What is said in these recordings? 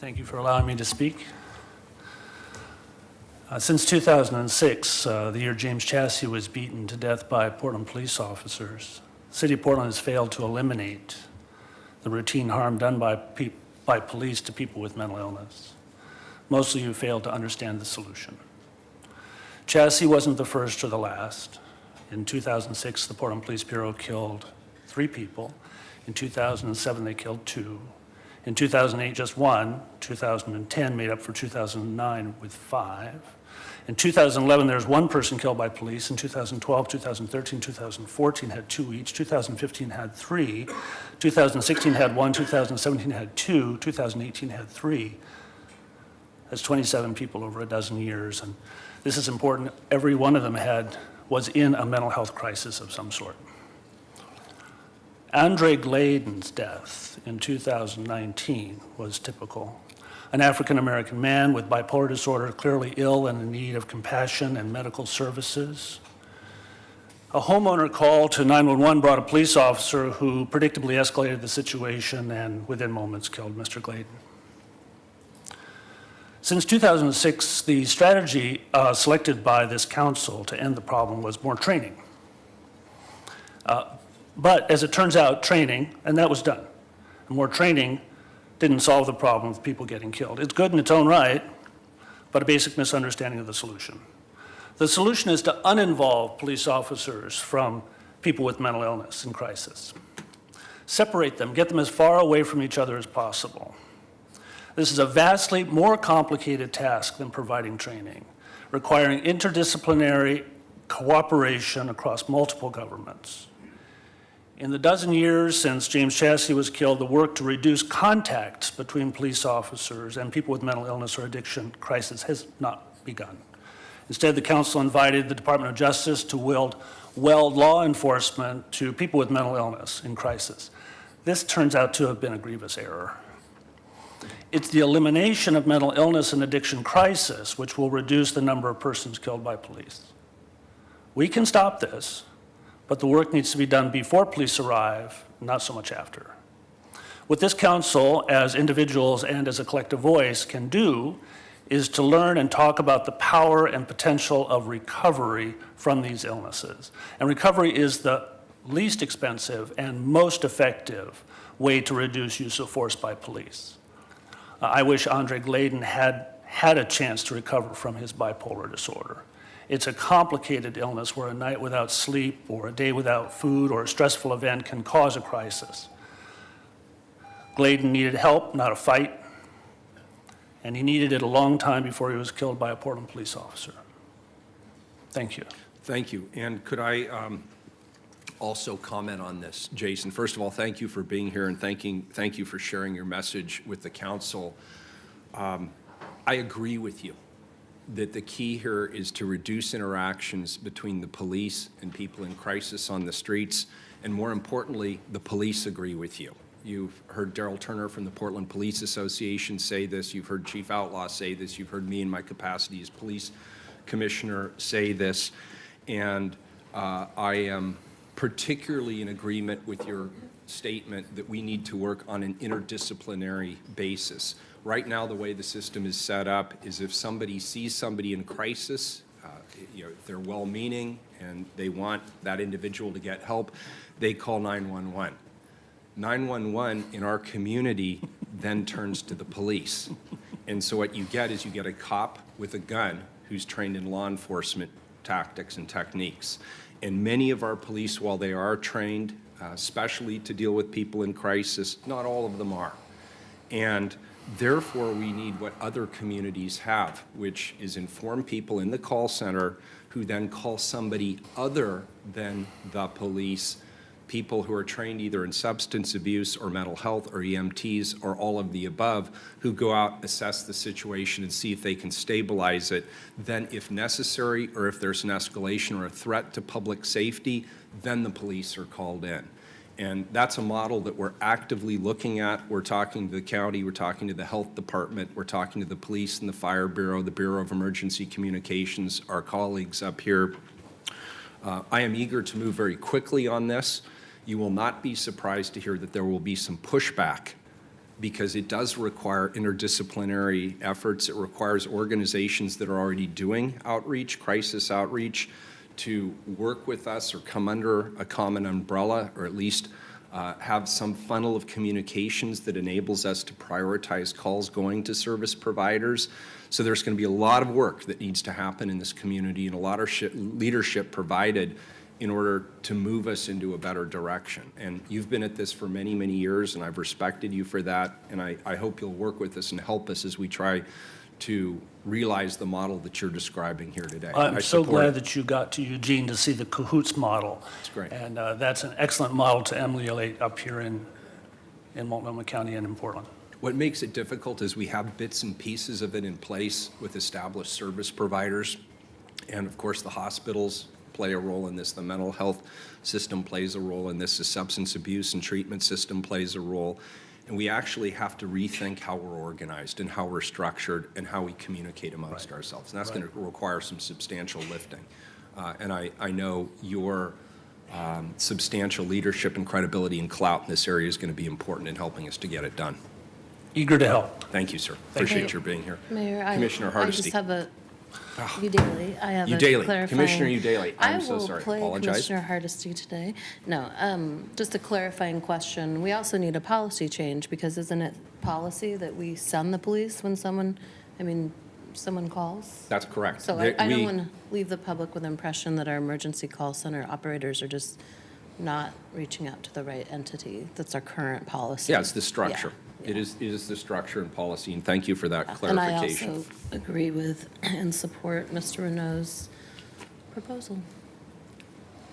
Thank you for allowing me to speak. Since 2006, the year James Chassie was beaten to death by Portland police officers, the City of Portland has failed to eliminate the routine harm done by police to people with mental illness. Most of you failed to understand the solution. Chassie wasn't the first or the last. In 2006, the Portland Police Bureau killed 3 people. In 2007, they killed 2. In 2008, just 1. 2010 made up for 2009 with 5. In 2011, there was 1 person killed by police. In 2012, 2013, 2014 had 2 each. 2015 had 3. 2016 had 1. 2017 had 2. 2018 had 3. That's 27 people over a dozen years. And this is important. Every one of them was in a mental health crisis of some sort. Andre Gladen's death in 2019 was typical. An African-American man with bipolar disorder, clearly ill and in need of compassion and medical services. A homeowner call to 911 brought a police officer who predictably escalated the situation and within moments killed Mr. Gladen. Since 2006, the strategy selected by this council to end the problem was more training. But as it turns out, training, and that was done. More training didn't solve the problem of people getting killed. It's good in its own right, but a basic misunderstanding of the solution. The solution is to uninvolve police officers from people with mental illness and crisis. Separate them, get them as far away from each other as possible. This is a vastly more complicated task than providing training, requiring interdisciplinary cooperation across multiple governments. In the dozen years since James Chassie was killed, the work to reduce contacts between police officers and people with mental illness or addiction crisis has not begun. Instead, the council invited the Department of Justice to weld law enforcement to people with mental illness in crisis. This turns out to have been a grievous error. It's the elimination of mental illness and addiction crisis which will reduce the number of persons killed by police. We can stop this, but the work needs to be done before police arrive, not so much after. What this council, as individuals and as a collective voice, can do is to learn and talk about the power and potential of recovery from these illnesses. And recovery is the least expensive and most effective way to reduce use of force by police. I wish Andre Gladen had a chance to recover from his bipolar disorder. It's a complicated illness where a night without sleep or a day without food or a stressful event can cause a crisis. Gladen needed help, not a fight, and he needed it a long time before he was killed by a Portland police officer. Thank you. Thank you. And could I also comment on this, Jason? First of all, thank you for being here and thank you for sharing your message with the council. I agree with you that the key here is to reduce interactions between the police and people in crisis on the streets, and more importantly, the police agree with you. You've heard Daryl Turner from the Portland Police Association say this, you've heard Chief Outlaw say this, you've heard me in my capacity as police commissioner say this, and I am particularly in agreement with your statement that we need to work on an interdisciplinary basis. Right now, the way the system is set up is if somebody sees somebody in crisis, if they're well-meaning and they want that individual to get help, they call 911. 911 in our community then turns to the police. And so what you get is you get a cop with a gun who's trained in law enforcement tactics and techniques. And many of our police, while they are trained especially to deal with people in crisis, not all of them are. And therefore, we need what other communities have, which is informed people in the call center who then call somebody other than the police, people who are trained either in substance abuse or mental health or EMTs or all of the above, who go out, assess the situation and see if they can stabilize it. Then if necessary, or if there's an escalation or a threat to public safety, then the police are called in. And that's a model that we're actively looking at. We're talking to the county, we're talking to the health department, we're talking to the police and the fire bureau, the Bureau of Emergency Communications, our colleagues up here. I am eager to move very quickly on this. You will not be surprised to hear that there will be some pushback because it does require interdisciplinary efforts. It requires organizations that are already doing outreach, crisis outreach, to work with us or come under a common umbrella, or at least have some funnel of communications that enables us to prioritize calls going to service providers. So there's going to be a lot of work that needs to happen in this community and a lot of leadership provided in order to move us into a better direction. And you've been at this for many, many years, and I've respected you for that. And I hope you'll work with us and help us as we try to realize the model that you're describing here today. I'm I so support glad it. that you got to Eugene to see the cahoots model. That's great. And that's an excellent model to emulate up here in Multnomah County and in Portland. What makes it difficult is we have bits and pieces of it in place with established service providers. And of course, the hospitals play a role in this. The mental health system plays a role in this. The substance abuse and treatment system plays a role. And we actually have to rethink how we're organized and how we're structured and how we communicate amongst ourselves. And that's going to require some substantial lifting. And I know your substantial leadership and credibility and clout in this area is going to be important in helping us to get it done. Eager to help. Thank you, sir. Thank Appreciate you. your being here. Mayor, Commissioner I Hardesty. just have a, Udaly, I have a Udaly. clarifying. Commissioner Udaly. I'm so sorry. I will play Apologize. Commissioner Hardesty today. No, just a clarifying question. We also need a policy change, because isn't it policy that we send the police when someone calls? That's correct. So I don't want to leave the public with the impression that our emergency call center operators are just not reaching out to the right entity. That's our current policy. Yeah, it's the structure. Yeah. It is the structure and policy, and thank you for that And I clarification. also agree with and support Mr. Renaud's proposal.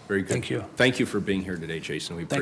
Very good. Thank you. Thank you for being here today, Jason. We Thank you. appreciate it.